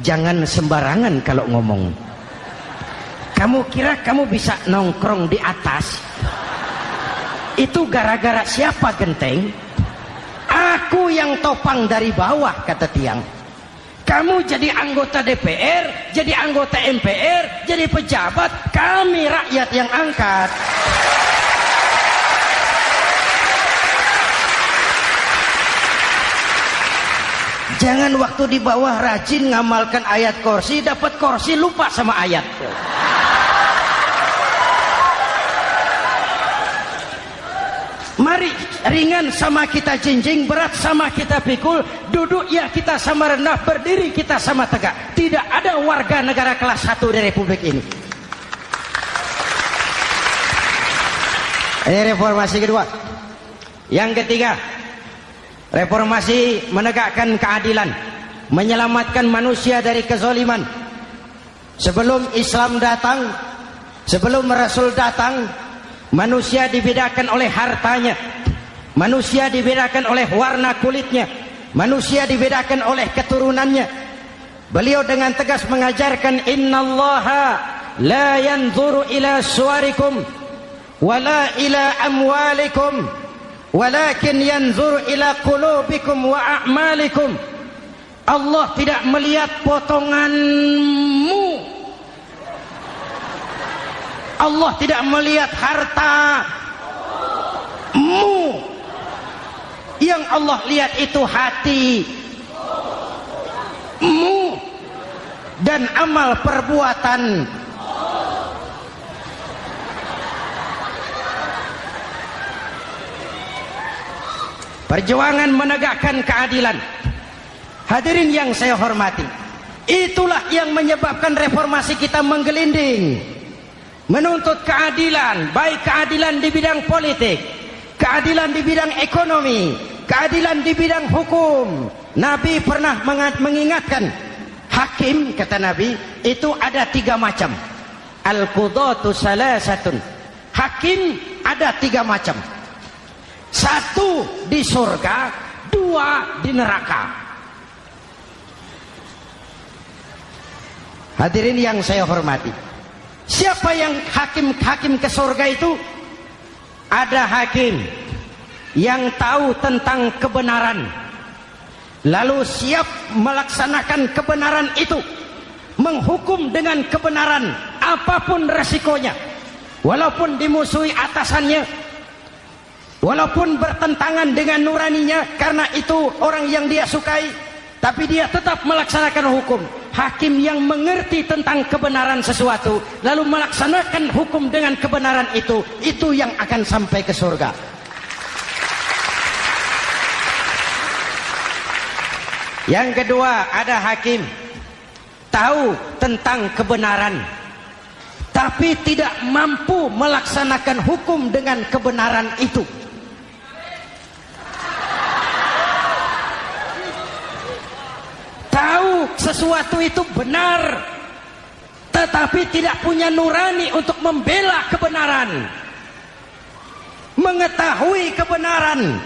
jangan sembarangan kalau ngomong. Kamu kira kamu bisa nongkrong di atas? Itu gara-gara siapa, genteng? Aku yang topang dari bawah, kata tiang. Kamu jadi anggota DPR, jadi anggota MPR, jadi pejabat, kami rakyat yang angkat. Jangan waktu di bawah rajin ngamalkan ayat kursi, dapat kursi lupa sama ayat. Mari ringan sama kita jinjing, berat sama kita pikul, duduk ya kita sama rendah, berdiri kita sama tegak. Tidak ada warga negara kelas 1 di Republik ini. Ini reformasi kedua. Yang ketiga, reformasi menegakkan keadilan, menyelamatkan manusia dari kezaliman. Sebelum Islam datang, sebelum Rasul datang, manusia dibedakan oleh hartanya, manusia dibedakan oleh warna kulitnya, manusia dibedakan oleh keturunannya. Beliau dengan tegas mengajarkan, innallaha la yanzuru ila suwarikum wala ila amwalikum walakin yanzuru ila qulubikum wa a'malikum. Allah tidak melihat potonganmu, Allah tidak melihat hartamu. Yang Allah lihat itu hatimu dan amal perbuatan. Perjuangan menegakkan keadilan. Hadirin yang saya hormati, itulah yang menyebabkan reformasi kita menggelinding, menuntut keadilan, baik keadilan di bidang politik, keadilan di bidang ekonomi, keadilan di bidang hukum. Nabi pernah mengingatkan, hakim, kata Nabi, itu ada 3 macam. Al-qudatu salasatun. Hakim ada 3 macam. 1 di surga, 2 di neraka. Hadirin yang saya hormati, siapa yang hakim ke surga itu? Ada hakim yang tahu tentang kebenaran, lalu siap melaksanakan kebenaran itu, menghukum dengan kebenaran apapun resikonya, walaupun dimusuhi atasannya, walaupun bertentangan dengan nuraninya, karena itu orang yang dia sukai, tapi dia tetap melaksanakan hukum. Hakim yang mengerti tentang kebenaran sesuatu lalu melaksanakan hukum dengan kebenaran itu yang akan sampai ke surga. Yang kedua, ada hakim tahu tentang kebenaran tapi tidak mampu melaksanakan hukum dengan kebenaran itu. Tahu sesuatu itu benar tetapi tidak punya nurani untuk membela kebenaran, mengetahui kebenaran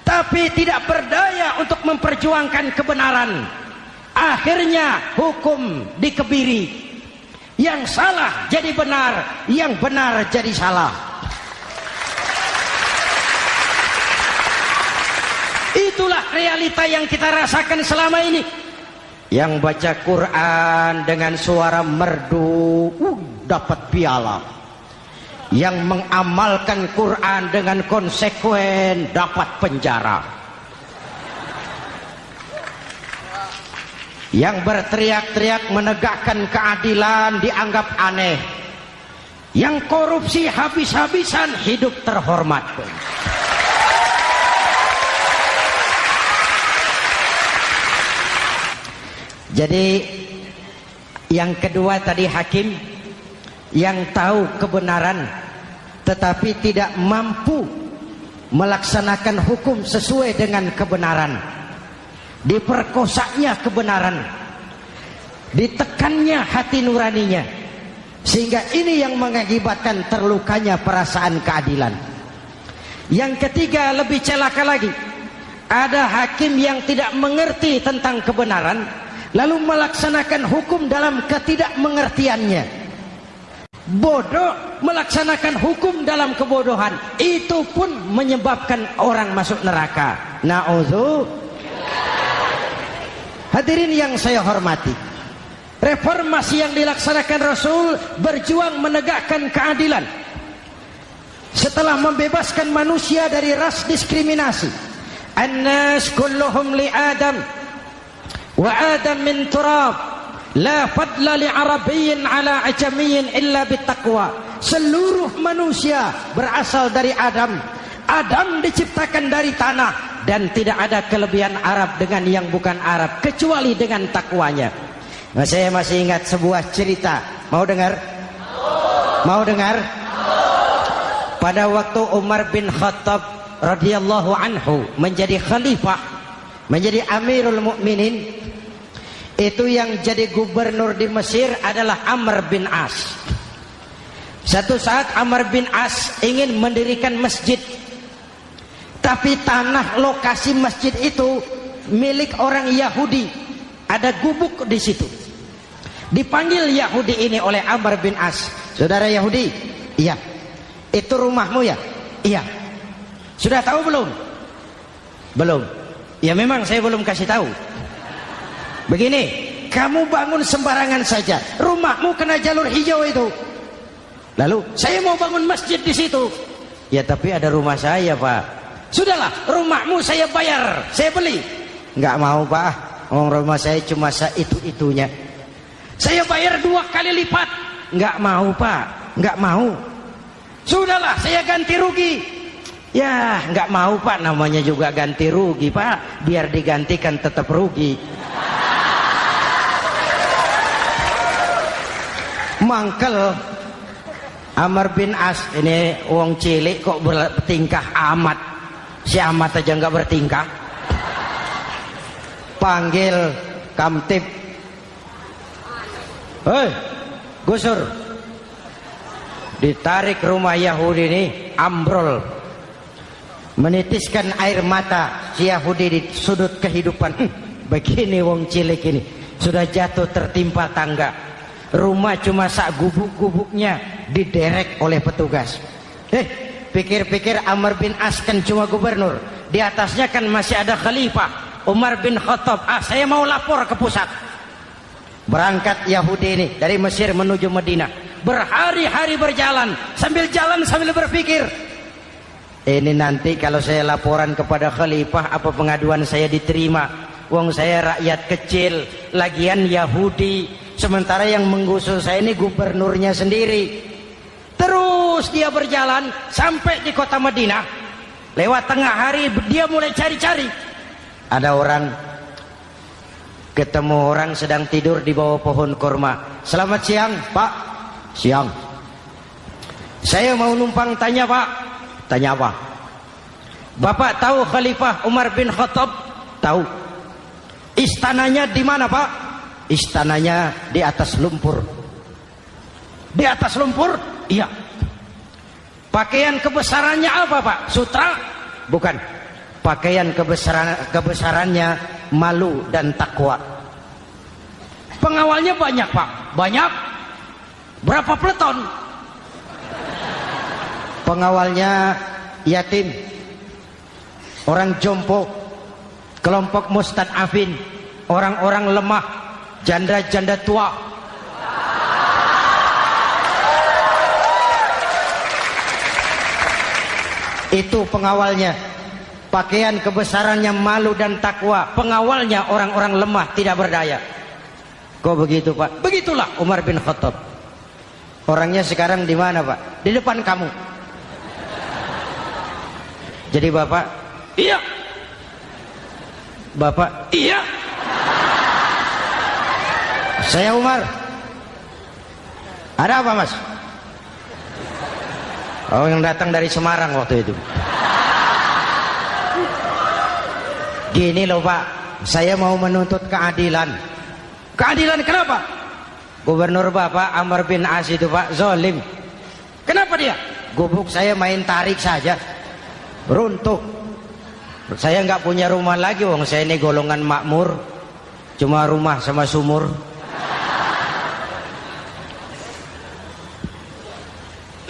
tapi tidak berdaya untuk memperjuangkan kebenaran. Akhirnya hukum dikebiri, yang salah jadi benar, yang benar jadi salah. Itulah realita yang kita rasakan selama ini. Yang baca Quran dengan suara merdu dapat piala. Yang mengamalkan Quran dengan konsekuen dapat penjara. Yang berteriak-teriak menegakkan keadilan dianggap aneh. Yang korupsi habis-habisan hidup terhormat. Jadi yang kedua tadi hakim yang tahu kebenaran tetapi tidak mampu melaksanakan hukum sesuai dengan kebenaran. Diperkosanya kebenaran, ditekannya hati nuraninya, sehingga ini yang mengakibatkan terlukanya perasaan keadilan. Yang ketiga lebih celaka lagi, ada hakim yang tidak mengerti tentang kebenaran lalu melaksanakan hukum dalam ketidakmengertiannya. Bodoh melaksanakan hukum dalam kebodohan, itu pun menyebabkan orang masuk neraka. Na'udzubillah. Hadirin yang saya hormati, reformasi yang dilaksanakan Rasul berjuang menegakkan keadilan setelah membebaskan manusia dari ras diskriminasi. An-nas kulluhum li Adam wa Adam min turab, la fadla li arabiyyin ala ajamiyyin illa bittaqwa. Seluruh manusia berasal dari Adam. Adam diciptakan dari tanah, dan tidak ada kelebihan Arab dengan yang bukan Arab kecuali dengan takwanya. Nah, saya masih ingat sebuah cerita. Mau dengar? Mau dengar? Pada waktu Umar bin Khattab radhiyallahu anhu menjadi khalifah, menjadi Amirul Mukminin, itu yang jadi gubernur di Mesir adalah Amr bin As. Satu saat Amr bin As ingin mendirikan masjid, tapi tanah lokasi masjid itu milik orang Yahudi. Ada gubuk di situ. Dipanggil Yahudi ini oleh Amr bin As. Saudara Yahudi, iya. Itu rumahmu ya? Iya. Sudah tahu belum? Belum. Ya memang saya belum kasih tahu. Begini, kamu bangun sembarangan saja. Rumahmu kena jalur hijau itu. Lalu saya mau bangun masjid di situ. Ya tapi ada rumah saya, Pak. Sudahlah, rumahmu saya bayar, saya beli. Enggak mau, Pak. Rumah saya cuma itu-itunya. Saya bayar 2 kali lipat. Enggak mau, Pak. Enggak mau. Sudahlah, saya ganti rugi. Ya, enggak mau, Pak. Namanya juga ganti rugi, Pak. Biar digantikan tetap rugi. Mangkel Amr bin As ini wong cilik kok bertingkah amat. Si amat aja nggak bertingkah. Panggil kamtib. Hei, gusur. Ditarik rumah Yahudi ini, ambrol. Menitiskan air mata si Yahudi di sudut kehidupan. Begini wong cilik ini sudah jatuh tertimpa tangga. Rumah cuma sak gubuk-gubuknya diderek oleh petugas. Pikir-pikir Amr bin As kan cuma gubernur, di atasnya kan masih ada khalifah Umar bin Khattab. Saya mau lapor ke pusat. Berangkat Yahudi ini dari Mesir menuju Madinah. Berhari-hari berjalan, sambil jalan sambil berpikir, ini nanti kalau saya laporan kepada khalifah, apa pengaduan saya diterima? Wong saya rakyat kecil, lagian Yahudi. Sementara yang menggusur saya ini gubernurnya sendiri. Terus dia berjalan sampai di kota Madinah. Lewat tengah hari dia mulai cari-cari. Ada orang, ketemu orang sedang tidur di bawah pohon kurma. Selamat siang, Pak. Siang. Saya mau numpang tanya, Pak. Tanya apa? Bapak tahu Khalifah Umar bin Khattab? Tahu. Istananya di mana, Pak? Istananya di atas lumpur. Di atas lumpur? Iya. Pakaian kebesarannya apa, Pak? Sutra? Bukan. Pakaian kebesarannya malu dan takwa. Pengawalnya banyak, Pak? Banyak. Berapa peleton? Pengawalnya yatim, orang jompo, kelompok mustad'afin, orang-orang lemah, janda-janda tua. Itu pengawalnya. Pakaian kebesarannya malu dan takwa. Pengawalnya orang-orang lemah tidak berdaya. Kok begitu, Pak? Begitulah Umar bin Khattab. Orangnya sekarang di mana, Pak? Di depan kamu. Jadi Bapak, iya. Bapak, iya. Saya Umar. Ada apa, Mas? Oh, yang datang dari Semarang waktu itu. Gini loh, Pak, saya mau menuntut keadilan. Keadilan kenapa? Gubernur Bapak Amr bin As itu, Pak, zolim. Kenapa dia? Gubuk saya main tarik saja, runtuh. Saya nggak punya rumah lagi, wong saya ini golongan makmur, cuma rumah sama sumur.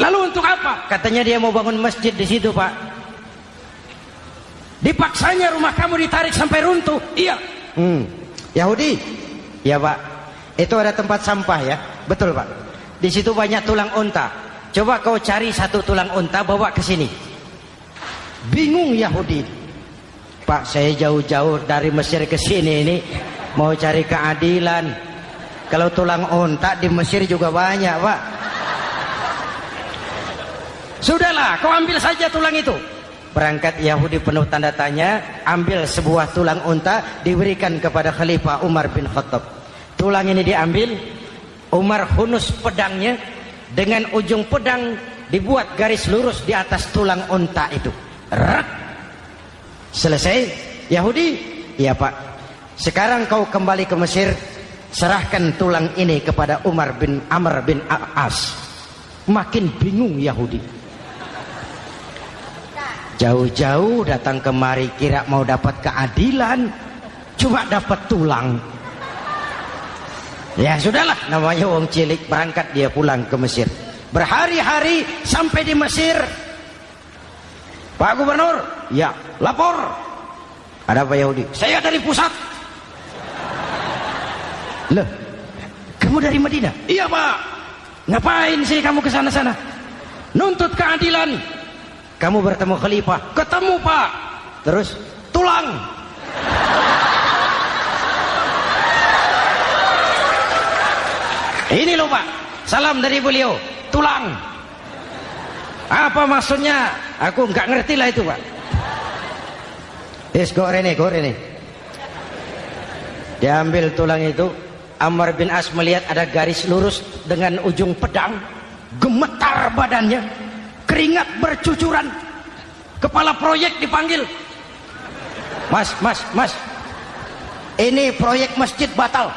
Lalu untuk apa? Katanya dia mau bangun masjid di situ, Pak. Dipaksanya rumah kamu ditarik sampai runtuh. Iya. Yahudi. Ya, Pak. Itu ada tempat sampah ya. Betul, Pak. Di situ banyak tulang unta. Coba kau cari satu tulang unta bawa ke sini. Bingung Yahudi. Pak, saya jauh-jauh dari Mesir ke sini ini mau cari keadilan. Kalau tulang unta di Mesir juga banyak, Pak. Sudahlah, kau ambil saja tulang itu. Berangkat Yahudi penuh tanda tanya, ambil sebuah tulang unta, diberikan kepada Khalifah Umar bin Khattab. Tulang ini diambil, Umar hunus pedangnya, dengan ujung pedang dibuat garis lurus di atas tulang unta itu. Rak. Selesai. Yahudi, iya Pak, sekarang kau kembali ke Mesir, serahkan tulang ini kepada Umar bin Amr bin As. Makin bingung Yahudi. Jauh-jauh datang kemari kira mau dapat keadilan, cuma dapat tulang. Ya sudahlah, namanya wong cilik. Berangkat dia pulang ke Mesir. Berhari-hari sampai di Mesir. Pak Gubernur, ya lapor. Ada apa Yahudi? Saya dari pusat. Loh, kamu dari Madinah? Iya Pak. Ngapain sih kamu ke sana-sana? Nuntut keadilan. Kamu bertemu Khalifah? Ketemu Pak. Terus tulang. Ini loh Pak, salam dari beliau. Tulang. Apa maksudnya? Aku nggak ngerti lah itu Pak. Yes, go rene. Diambil tulang itu. Amr bin As melihat ada garis lurus dengan ujung pedang. Gemetar badannya, keringat bercucuran. Kepala proyek dipanggil. Mas, ini proyek masjid batal.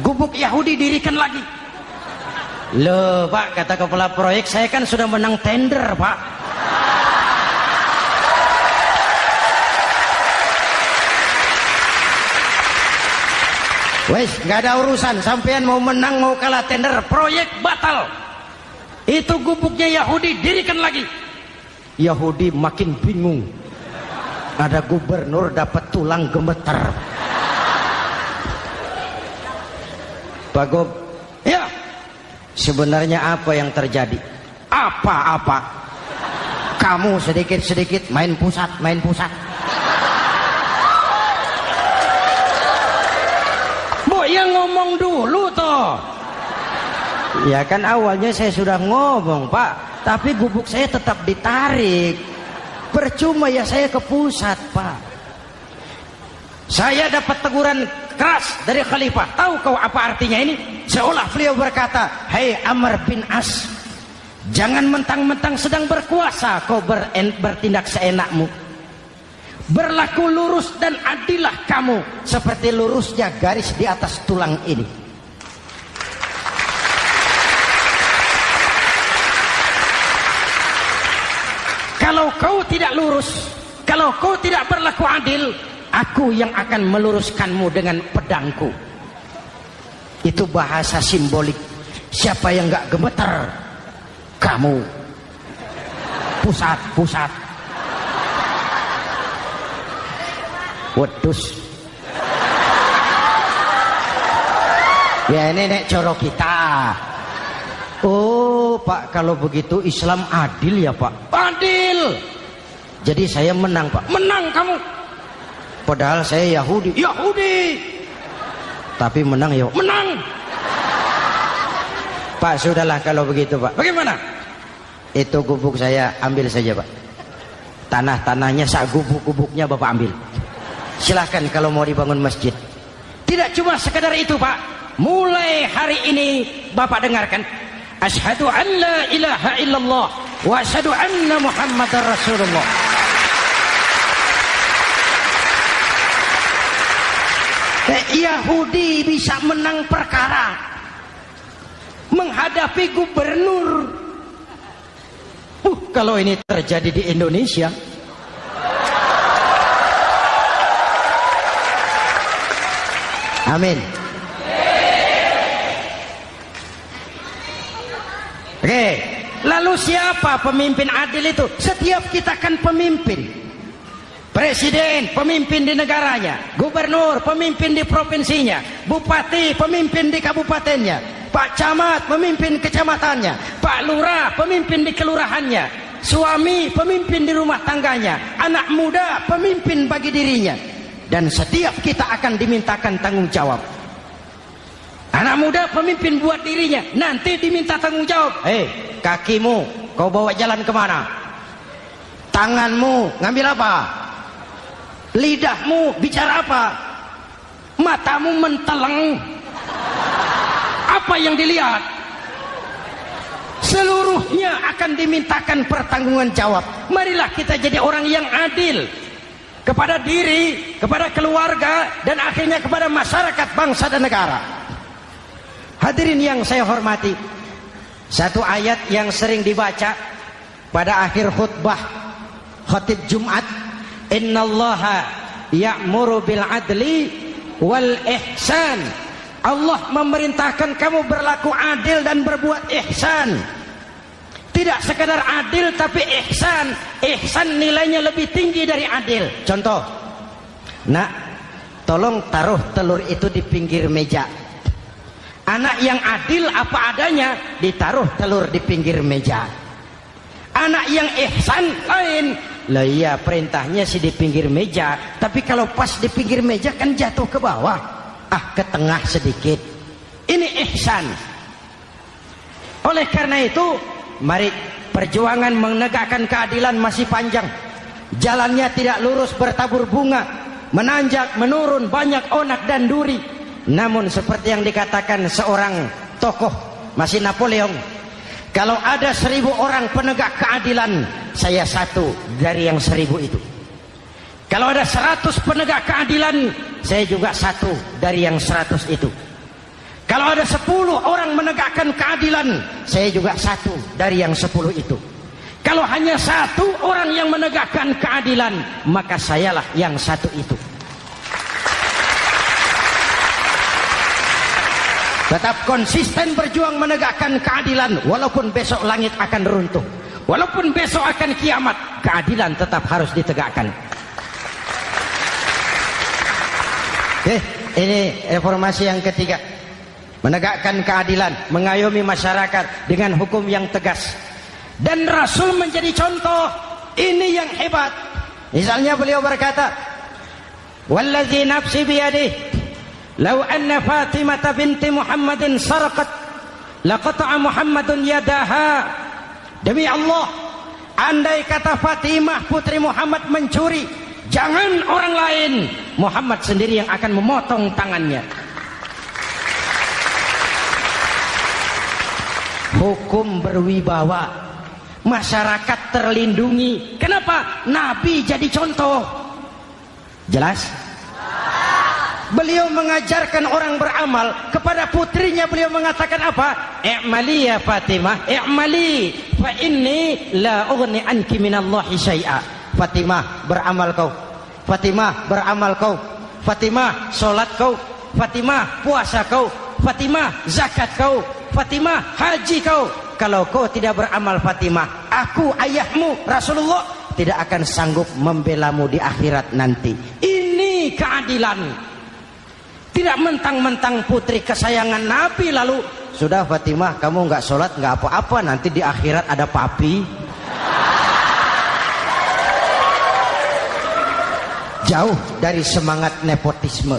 Gubuk Yahudi dirikan lagi. Loh Pak, kata kepala proyek, saya kan sudah menang tender Pak. Wes, nggak ada urusan. Sampean mau menang mau kalah tender, proyek batal. Itu gubuknya Yahudi dirikan lagi. Yahudi makin bingung. Ada gubernur dapat tulang gemeter. Pak Gob, ya. Sebenarnya apa yang terjadi? Apa-apa? Kamu sedikit-sedikit main pusat. Yang ngomong dulu toh. Ya kan awalnya saya sudah ngomong Pak, tapi gubuk saya tetap ditarik. Percuma ya saya ke pusat Pak. Saya dapat teguran keras dari Khalifah. Tahu kau apa artinya ini? Seolah beliau berkata, "Hei Amr bin As, jangan mentang-mentang sedang berkuasa kau bertindak seenakmu. Berlaku lurus dan adillah kamu seperti lurusnya garis di atas tulang ini." Kalau kau tidak lurus, kalau kau tidak berlaku adil, aku yang akan meluruskanmu dengan pedangku. Itu bahasa simbolik. Siapa yang gak gemeter? Kamu. Pusat. Wedus. Ya ini nek coro kita. Oh Pak, kalau begitu Islam adil ya Pak? Adil. Jadi saya menang Pak. Menang kamu. Padahal saya Yahudi. Tapi menang ya. Menang. Pak sudahlah kalau begitu Pak. Bagaimana? Itu gubuk saya ambil saja Pak. Tanah-tanahnya sak gubuk-gubuknya Bapak ambil. Silahkan kalau mau dibangun masjid. Tidak cuma sekadar itu Pak. Mulai hari ini Bapak dengarkan. Asyhadu an la ilaha illallah wa asyhadu anna Muhammadar Rasulullah. Yahudi bisa menang perkara menghadapi gubernur. Kalau ini terjadi di Indonesia, amin. Oke, lalu siapa pemimpin adil itu? Setiap kita kan pemimpin. Presiden, pemimpin di negaranya. Gubernur, pemimpin di provinsinya. Bupati, pemimpin di kabupatennya. Pak Camat, pemimpin kecamatannya. Pak Lurah, pemimpin di kelurahannya. Suami, pemimpin di rumah tangganya. Anak muda, pemimpin bagi dirinya. Dan setiap kita akan dimintakan tanggung jawab. Anak muda pemimpin buat dirinya, nanti diminta tanggung jawab. Hei, kakimu kau bawa jalan kemana? Tanganmu ngambil apa? Lidahmu bicara apa? Matamu menteleng. Apa yang dilihat? Seluruhnya akan dimintakan pertanggungan jawab. Marilah kita jadi orang yang adil kepada diri, kepada keluarga, dan akhirnya kepada masyarakat, bangsa dan negara. Hadirin yang saya hormati, satu ayat yang sering dibaca pada akhir khutbah khatib Jumat, innallaha ya'muru bil adli wal ihsan. Allah memerintahkan kamu berlaku adil dan berbuat ihsan. Tidak sekadar adil tapi ihsan. Ihsan nilainya lebih tinggi dari adil. Contoh, nak, tolong taruh telur itu di pinggir meja. Anak yang adil apa adanya, ditaruh telur di pinggir meja. Anak yang ihsan lain. Lah iya, perintahnya sih di pinggir meja, tapi kalau pas di pinggir meja kan jatuh ke bawah. Ke tengah sedikit. Ini ihsan. Oleh karena itu, mari, perjuangan menegakkan keadilan masih panjang. Jalannya tidak lurus bertabur bunga, menanjak, menurun, banyak onak dan duri. Namun seperti yang dikatakan seorang tokoh, masih Napoleon, kalau ada 1000 orang penegak keadilan, saya satu dari yang 1000 itu. Kalau ada 100 penegak keadilan, saya juga satu dari yang 100 itu. Kalau ada 10 orang menegakkan keadilan, saya juga satu dari yang 10 itu. Kalau hanya 1 orang yang menegakkan keadilan, maka sayalah yang 1 itu. Tetap konsisten berjuang menegakkan keadilan, walaupun besok langit akan runtuh, walaupun besok akan kiamat, keadilan tetap harus ditegakkan. Ini reformasi yang ketiga, menegakkan keadilan, mengayomi masyarakat dengan hukum yang tegas. Dan Rasul menjadi contoh. Ini yang hebat. Misalnya beliau berkata, wallazi nafsi biyadih, law anna Fatimah binti Muhammadin sarqat laqata'a Muhammadun yadaha. Demi Allah, andai kata Fatimah putri Muhammad mencuri, jangan orang lain, Muhammad sendiri yang akan memotong tangannya. Hukum berwibawa, masyarakat terlindungi. Kenapa? Nabi jadi contoh. Jelas? Beliau mengajarkan orang beramal. Kepada putrinya beliau mengatakan apa? I'mali ya Fatimah, i'mali fa inni la ughni anki minallahi syai'a. Fatimah, beramal kau. Fatimah, beramal kau. Fatimah, sholat kau. Fatimah, puasa kau. Fatimah, zakat kau. Fatimah, haji kau. Kalau kau tidak beramal Fatimah, aku ayahmu Rasulullah tidak akan sanggup membelamu di akhirat nanti. Ini keadilan. Tidak mentang-mentang putri kesayangan Nabi lalu sudah Fatimah kamu nggak sholat nggak apa-apa, nanti di akhirat ada papi. Jauh dari semangat nepotisme.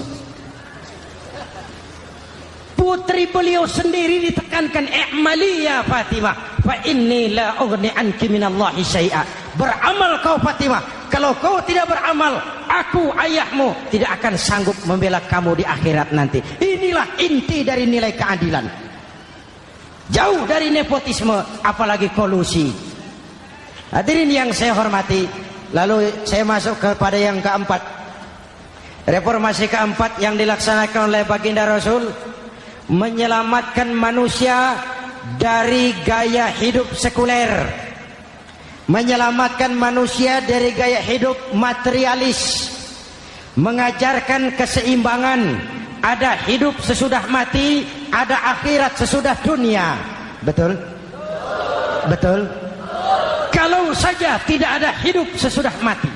Putri beliau sendiri ditekankan, i'mali ya Fatimah fa inni la ughni anki minallahi syai'a. Beramal kau Fatimah, kalau kau tidak beramal, aku ayahmu tidak akan sanggup membela kamu di akhirat nanti. Inilah inti dari nilai keadilan. Jauh dari nepotisme, apalagi kolusi. Hadirin yang saya hormati, lalu saya masuk kepada yang keempat. Reformasi keempat yang dilaksanakan oleh baginda Rasul, menyelamatkan manusia dari gaya hidup sekuler, menyelamatkan manusia dari gaya hidup materialis, mengajarkan keseimbangan. Ada hidup sesudah mati, ada akhirat sesudah dunia. Betul? Betul? Kalau saja tidak ada hidup sesudah mati,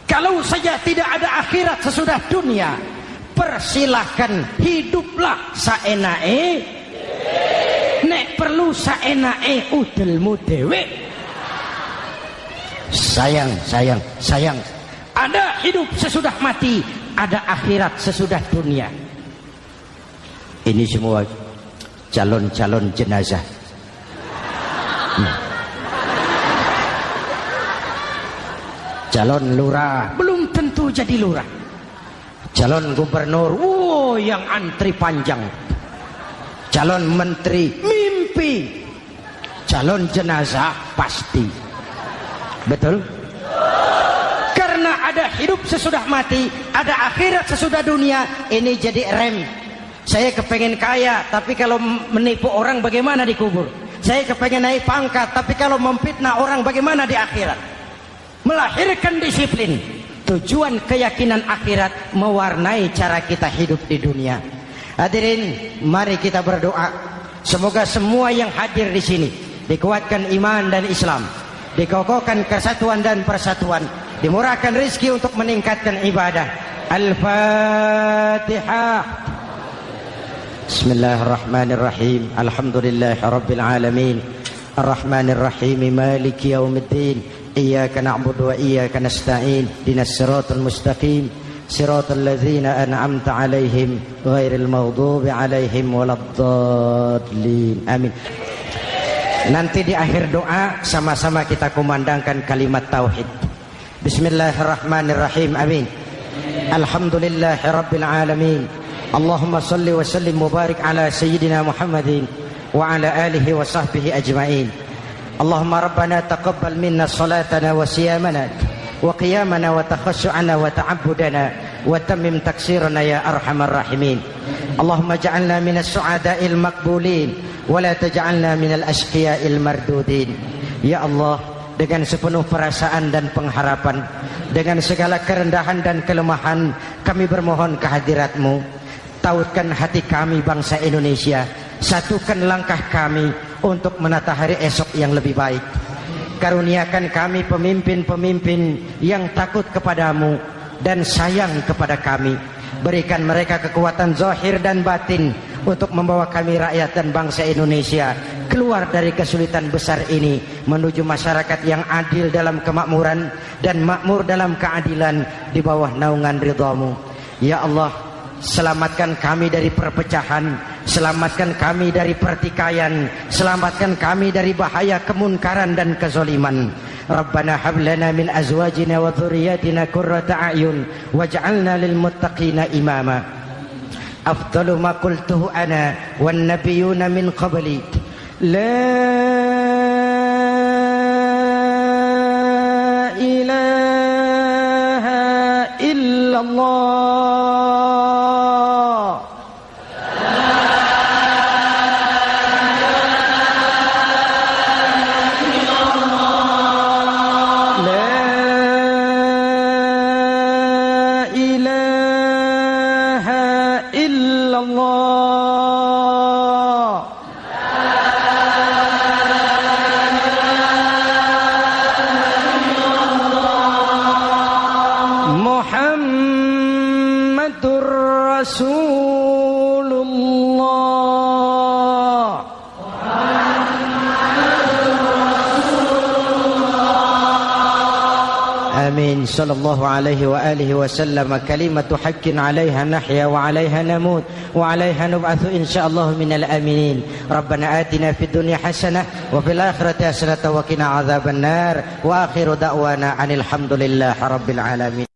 kalau saja tidak ada akhirat sesudah dunia, persilahkan hiduplah saenae, nek perlu saenae udelmu dewe. Sayang. Ada hidup sesudah mati, ada akhirat sesudah dunia. Ini semua calon-calon jenazah. Calon lurah belum tentu jadi lurah. Calon gubernur, yang antri panjang. Calon menteri, mimpi. Calon jenazah, pasti. Betul? Karena ada hidup sesudah mati, ada akhirat sesudah dunia. Ini jadi rem. Saya kepengen kaya, tapi kalau menipu orang bagaimana dikubur? Saya kepengen naik pangkat, tapi kalau memfitnah orang bagaimana di akhirat? Melahirkan disiplin. Tujuan keyakinan akhirat mewarnai cara kita hidup di dunia. Hadirin, mari kita berdoa. Semoga semua yang hadir di sini dikuatkan iman dan Islam, dikokohkan kesatuan dan persatuan, dimurahkan rezeki untuk meningkatkan ibadah. Al-Fatihah. Bismillahirrahmanirrahim. Alhamdulillahirabbil alamin. Arrahmanirrahim. Maliki yaumiddin. Iyyaka na'budu wa iyyaka nasta'in. Ihdinas siratal mustaqim. Siratal ladzina an'amta 'alaihim ghairil maghdubi 'alaihim waladdallin. Amin. Nanti di akhir doa sama-sama kita kumandangkan kalimat tauhid. Bismillahirrahmanirrahim. Amin. Alhamdulillahirabbil alamin. Allahumma shalli wa sallim mubarik ala sayyidina Muhammadin wa ala alihi wa sahbihi ajma'in. Allahumma rabbana taqabbal minna salatana wa siyamana wa qiyamana wa takhashu'ana wa ta'abbudana wa tammim taksirana ya arhamar rahimin. Allahumma ja'alna minas su'ada'il maqbulin wa la taj'alna minal ashqiya'il mardudin. Ya Allah, dengan sepenuh perasaan dan pengharapan, dengan segala kerendahan dan kelemahan, kami bermohon kehadirat-Mu. Tautkan hati kami bangsa Indonesia, satukan langkah kami untuk menata hari esok yang lebih baik. Karuniakan kami pemimpin-pemimpin yang takut kepadamu dan sayang kepada kami. Berikan mereka kekuatan zahir dan batin untuk membawa kami rakyat dan bangsa Indonesia keluar dari kesulitan besar ini menuju masyarakat yang adil dalam kemakmuran dan makmur dalam keadilan di bawah naungan ridha-Mu. Ya Allah, selamatkan kami dari perpecahan, selamatkan kami dari pertikaian, selamatkan kami dari bahaya kemunkaran dan kezaliman. Rabbana hab lana min azwajina wa dhurriyyatina qurrata a'yun waj'alna lil muttaqina imama. Afdalu ma qultuhu ana wan nabiyyuna min qabli. La ilaha illallah. آمين. صلى الله عليه وآله وسلم. كلمة حق عليها نحيا وعليها نموت وعليها نبعث إن شاء الله من الآمنين. ربنا آتنا في الدنيا حسنة وفي الآخرة حسنة وقنا عذاب النار. وآخر دعوانا عن الحمد لله رب العالمين.